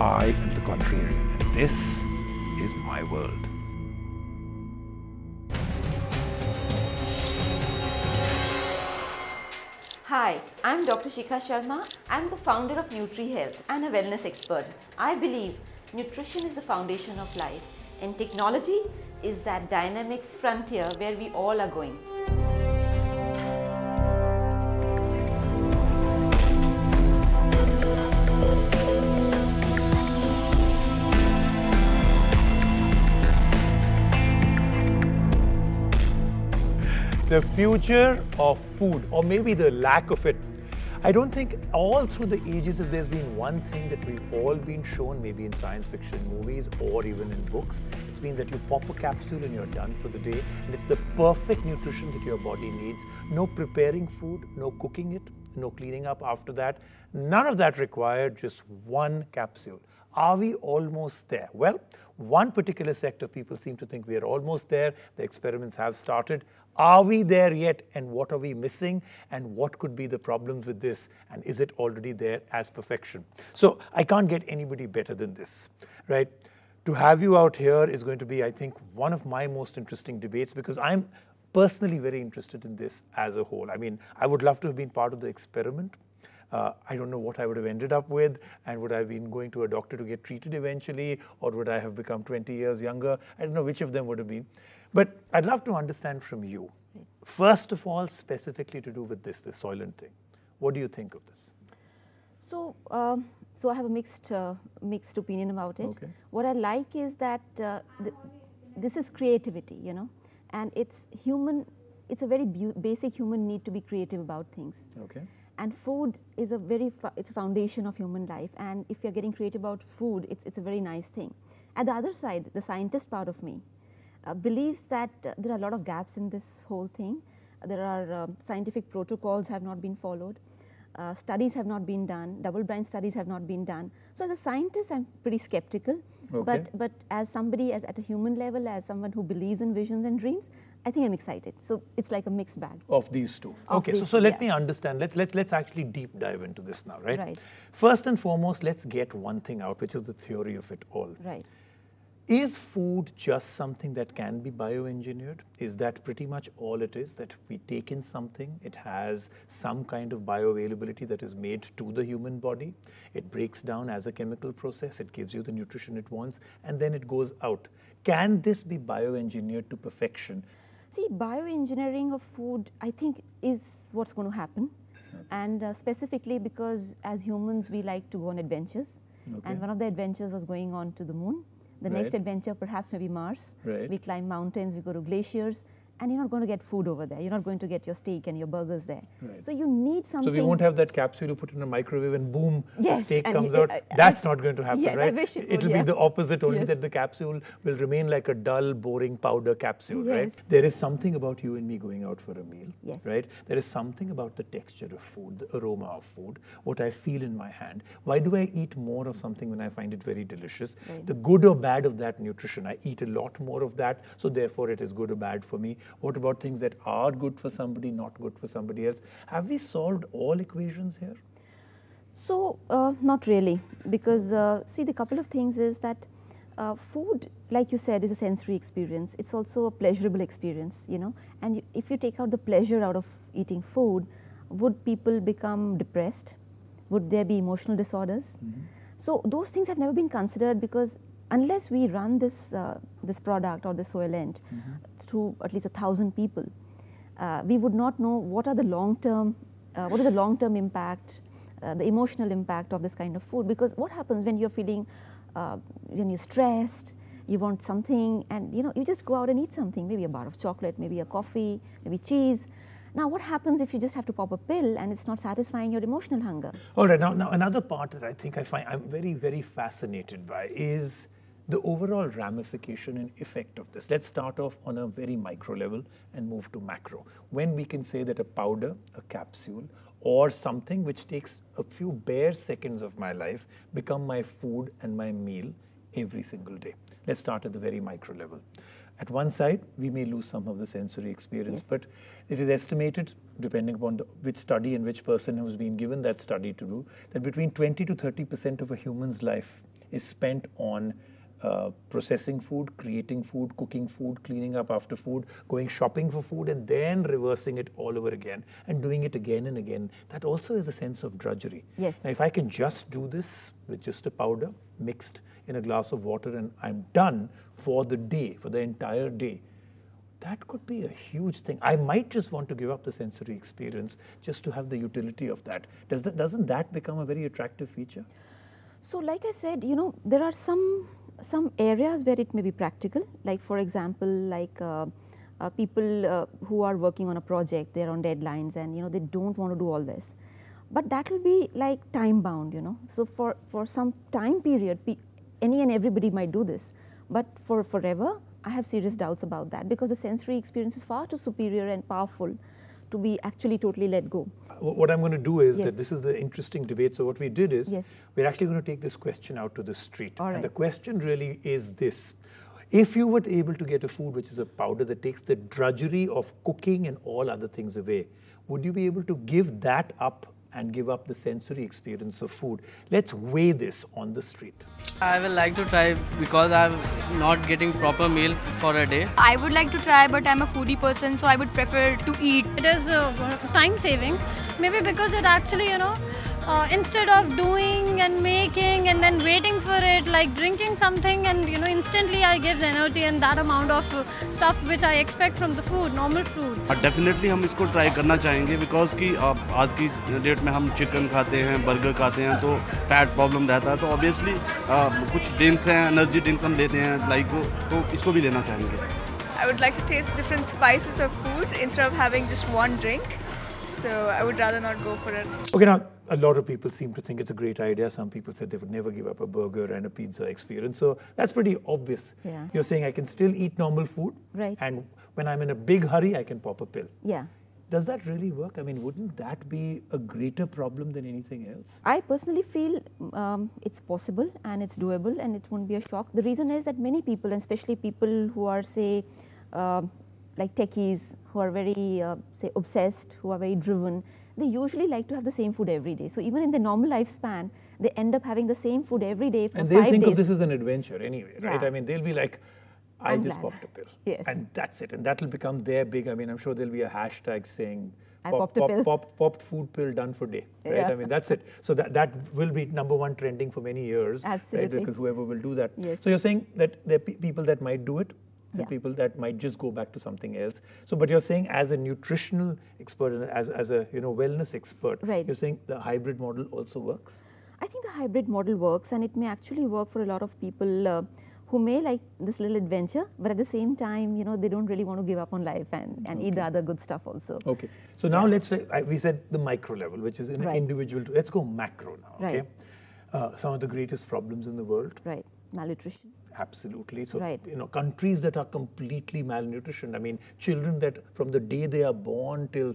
I am the Contrarian, and this is my world. Hi, I'm Dr. Shikha Sharma. I'm the founder of NutriHealth and a wellness expert. I believe nutrition is the foundation of life, and technology is that dynamic frontier where we all are going. The future of food, or maybe the lack of it. I don't think all through the ages, if there's been one thing that we've all been shown, maybe in science fiction movies or even in books, it's been that you pop a capsule and you're done for the day, and it's the perfect nutrition that your body needs. No preparing food, no cooking it, no cleaning up after that. None of that required, just one capsule. Are we almost there? Well, one particular sector, people seem to think we are almost there. The experiments have started. Are we there yet? And what are we missing? And what could be the problems with this? And is it already there as perfection? So I can't get anybody better than this, right? To have you out here is going to be, I think, one of my most interesting debates, because I'm personally very interested in this as a whole. I mean, I would love to have been part of the experiment. I don't know what I would have ended up with, and would I have been going to a doctor to get treated eventually, or would I have become 20 years younger? I don't know which of them would have been. But I'd love to understand from you, first of all, specifically to do with this Soylent thing. What do you think of this? So I have a mixed opinion about it. Okay. What I like is that this is creativity, you know, and it's human. It's a very basic human need to be creative about things. Okay. And food is it's a foundation of human life. And if you're getting creative about food, it's a very nice thing. At the other side, the scientist part of me believes that there are a lot of gaps in this whole thing. There are scientific protocols have not been followed. Studies have not been done. Double-blind studies have not been done. So as a scientist, I'm pretty skeptical. Okay. But as somebody, at a human level, as someone who believes in visions and dreams, I think I'm excited. So it's like a mixed bag. Of these two. Okay, so let me understand. Let's actually deep dive into this now, right? Right. First and foremost, let's get one thing out, which is the theory of it all. Right. Is food just something that can be bioengineered? Is that pretty much all it is? That we take in something, it has some kind of bioavailability that is made to the human body. It breaks down as a chemical process. It gives you the nutrition it wants, and then it goes out. Can this be bioengineered to perfection? See, bioengineering of food, I think, is what's going to happen. Okay. And specifically because as humans, we like to go on adventures. Okay. And one of the adventures was going on to the moon. The next adventure perhaps maybe Mars. Right. We climb mountains, we go to glaciers, and you're not going to get food over there. You're not going to get your steak and your burgers there. Right. So you need something. So we won't have that capsule you put in a microwave and boom, yes, the steak comes out. That's not going to happen, yes, right? I wish It'll be the opposite, only that the capsule will remain like a dull, boring powder capsule, yes. right? There is something about you and me going out for a meal, yes. right? There is something about the texture of food, the aroma of food, what I feel in my hand. Why do I eat more of something when I find it very delicious? Right. The good or bad of that nutrition, I eat a lot more of that, so therefore it is good or bad for me. What about things that are good for somebody, not good for somebody else? Have we solved all equations here? So, not really, because see, the couple of things is that food, like you said, is a sensory experience. It's also a pleasurable experience, you know, and if you take out the pleasure out of eating food, would people become depressed? Would there be emotional disorders? Mm-hmm. So those things have never been considered, because unless we run this this product or this Soylent through at least 1,000 people, we would not know what are the long-term, what is the long-term impact, the emotional impact of this kind of food. Because what happens when you're feeling, when you're stressed, you want something, and you know, you just go out and eat something, maybe a bar of chocolate, maybe a coffee, maybe cheese. Now, what happens if you just have to pop a pill and it's not satisfying your emotional hunger? All right, now another part that I think I'm very, very fascinated by is the overall ramification and effect of this. Let's start off on a very micro level and move to macro. When we can say that a powder, a capsule, or something which takes a few bare seconds of my life become my food and my meal every single day. Let's start at the very micro level. At one side, we may lose some of the sensory experience, yes. But it is estimated, depending upon which study and which person who's been given that study to do, that between 20 to 30% of a human's life is spent on processing food, creating food, cooking food, cleaning up after food, going shopping for food, and then reversing it all over again and doing it again and again. That also is a sense of drudgery. Yes. Now, if I can just do this with just a powder mixed in a glass of water and I'm done for the day, for the entire day, that could be a huge thing. I might just want to give up the sensory experience just to have the utility of that. Doesn't that become a very attractive feature? So like I said, you know, there are some areas where it may be practical, like for example, like people who are working on a project, they're on deadlines and, you know, they don't want to do all this. But that will be like time bound, you know. So for some time period, any and everybody might do this. But for forever, I have serious doubts about that, because the sensory experience is far too superior and powerful to be actually totally let go. What I'm going to do is Yes. that this is the interesting debate. So what we did is Yes. we're actually going to take this question out to the street. All And right. the question really is this. If you were able to get a food which is a powder that takes the drudgery of cooking and all other things away, would you be able to give that up and give up the sensory experience of food? Let's weigh this on the street. I will like to try because I'm not getting proper meal for a day. I would like to try, but I'm a foodie person, so I would prefer to eat. It is time saving, maybe because it actually, you know, instead of doing and making and then waiting for it, like drinking something and, you know, instantly I give energy and that amount of stuff which I expect from the food, normal food. Definitely हम इसको try करना चाहेंगे because कि आज की date में हम chicken खाते हैं, बर्गर खाते हैं, तो फैट प्रॉब्लम रहता है, तो ऑब्वियसली कुछ ड्रिंक्स हैं, एनर्जी ड्रिंक्स हम लेते हैं लाइक, तो इसको भी लेना चाहेंगे. I would like to taste different spices of food instead of having just one drink. So I would rather not go for it. Okay, now a lot of people seem to think it's a great idea. Some people said they would never give up a burger and a pizza experience. So that's pretty obvious. Yeah. You're saying I can still eat normal food. Right. And when I'm in a big hurry, I can pop a pill. Yeah. Does that really work? I mean, wouldn't that be a greater problem than anything else? I personally feel it's possible and it's doable and it won't be a shock. The reason is that many people, and especially people who are, say, like techies, who are very, say, obsessed, who are very driven, they usually like to have the same food every day. So even in the normal lifespan, they end up having the same food every day for 5 days. And they'll think of this as an adventure anyway, right? Yeah. I mean, they'll be like, I I'm just glad. popped a pill. Yes. And that's it. And that'll become their big, I mean, I'm sure there'll be a hashtag saying, I popped a pill. Popped food pill done for day, right? Yeah. I mean, that's it. So that will be #1 trending for many years, Absolutely. right? Because whoever will do that. Yes. So you're saying that there are people that might do it, and Yeah. people that might just go back to something else. So, but you're saying as a nutritional expert and as a wellness expert, Right. you're saying the hybrid model also works? I think the hybrid model works, and it may actually work for a lot of people who may like this little adventure, but at the same time, you know, they don't really want to give up on life and eat the other good stuff also. Okay. So now let's say, we said the micro level, which is in an Right. individual. Let's go macro now, okay? Right. Some of the greatest problems in the world. Right. Malnutrition. Absolutely. So, Right. Countries that are completely malnutrition. I mean, children that from the day they are born till,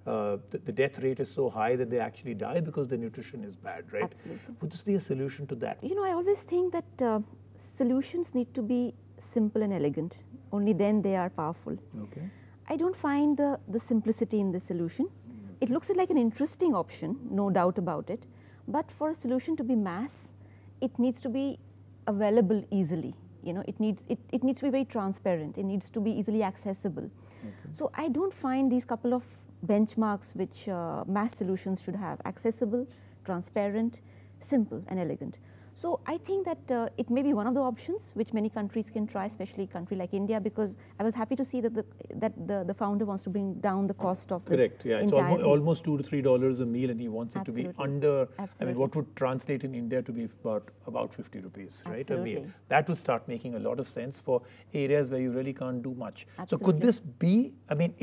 the death rate is so high that they actually die because the nutrition is bad, right? Absolutely. Would this be a solution to that? You know, I always think that solutions need to be simple and elegant. Only then they are powerful. Okay. I don't find the simplicity in the solution. It looks like an interesting option, no doubt about it. But for a solution to be mass, it needs to be available easily. You know, it needs to be very transparent. It needs to be easily accessible. Okay. So I don't find these couple of benchmarks which mass solutions should have: accessible, transparent, simple, and elegant. So I think that it may be one of the options which many countries can try, especially a country like India, because I was happy to see that the founder wants to bring down the cost of this. Correct. Yeah, it's almost $2 to $3 a meal, and he wants it to be under. Absolutely. I mean, what would translate in India to be about 50 rupees, right? Absolutely. A meal. That would start making a lot of sense for areas where you really can't do much. Absolutely. So could this be? I mean,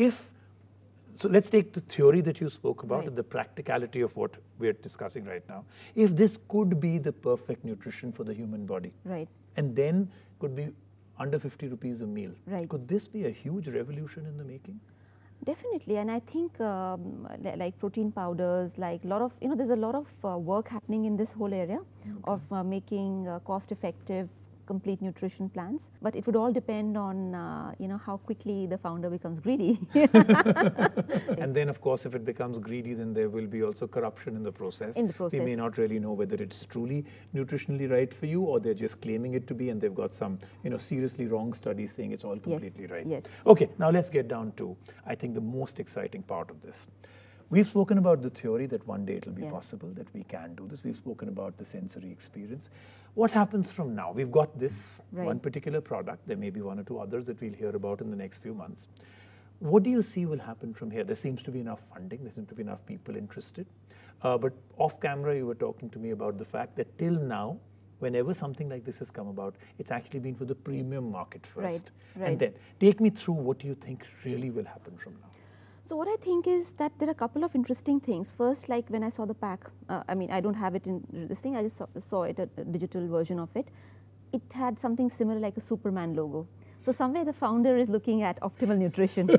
So let's take the theory that you spoke about Right. and the practicality of what we're discussing right now. If this could be the perfect nutrition for the human body, Right. and then could be under 50 rupees a meal, Right. could this be a huge revolution in the making? Definitely, and I think like protein powders, like there's a lot of work happening in this whole area of making cost-effective complete nutrition plans, but it would all depend on how quickly the founder becomes greedy. And then, of course, if it becomes greedy, then there will be also corruption in the process. We may not really know whether it's truly nutritionally right for you, or they're just claiming it to be, and they've got some seriously wrong studies saying it's all completely right. Yes. Okay, now let's get down to, I think, the most exciting part of this. We've spoken about the theory that one day it'll be possible that we can do this. We've spoken about the sensory experience. What happens from now? We've got this one particular product. There may be one or two others that we'll hear about in the next few months. What do you see will happen from here? There seems to be enough funding. There seems to be enough people interested. But off camera, you were talking to me about the fact that till now, whenever something like this has come about, it's actually been for the premium market first. Right. And then take me through what you think really will happen from now. So what I think is that there are a couple of interesting things. First, like when I saw the pack, I don't have it in this thing, I just saw it, a digital version of it. It had something similar like a Superman logo. So somewhere the founder is looking at optimal nutrition.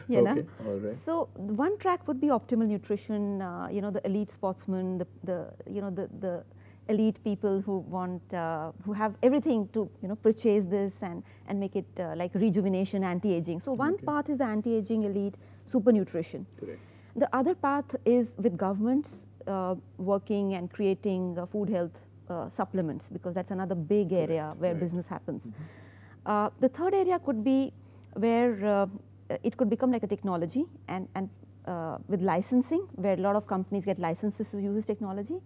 you know? All right. So one track would be optimal nutrition, the elite sportsmen, the elite people who want, who have everything to purchase this and make it like rejuvenation, anti-aging. So one path is the anti-aging elite, super nutrition. Correct. The other path is with governments working and creating food health supplements, because that's another big area where business happens. The third area could be where it could become like a technology and with licensing, where a lot of companies get licenses to use this technology.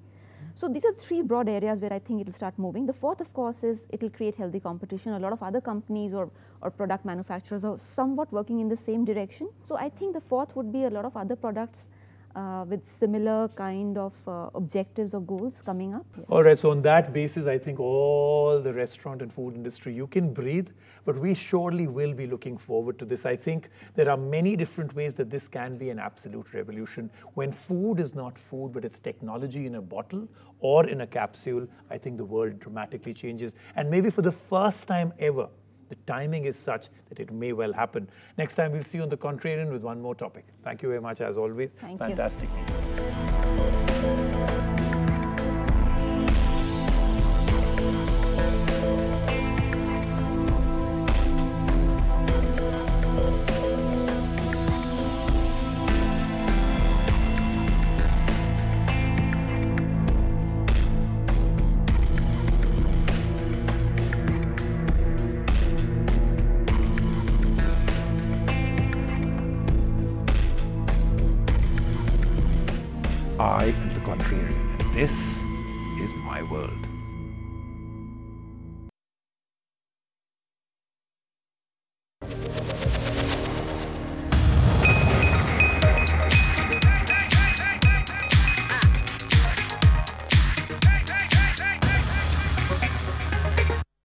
So these are three broad areas where I think it will start moving. The fourth, of course, is it will create healthy competition. A lot of other companies or product manufacturers are somewhat working in the same direction. So I think the fourth would be a lot of other products with similar kind of objectives or goals coming up. All right, so on that basis, I think all the restaurant and food industry, you can breathe, but we surely will be looking forward to this. I think there are many different ways that this can be an absolute revolution. When food is not food, but it's technology in a bottle or in a capsule, I think the world dramatically changes. And maybe for the first time ever, the timing is such that it may well happen. Next time, we'll see you on The Contrarian with one more topic. Thank you very much, as always. Thank Fantastic you. meeting you.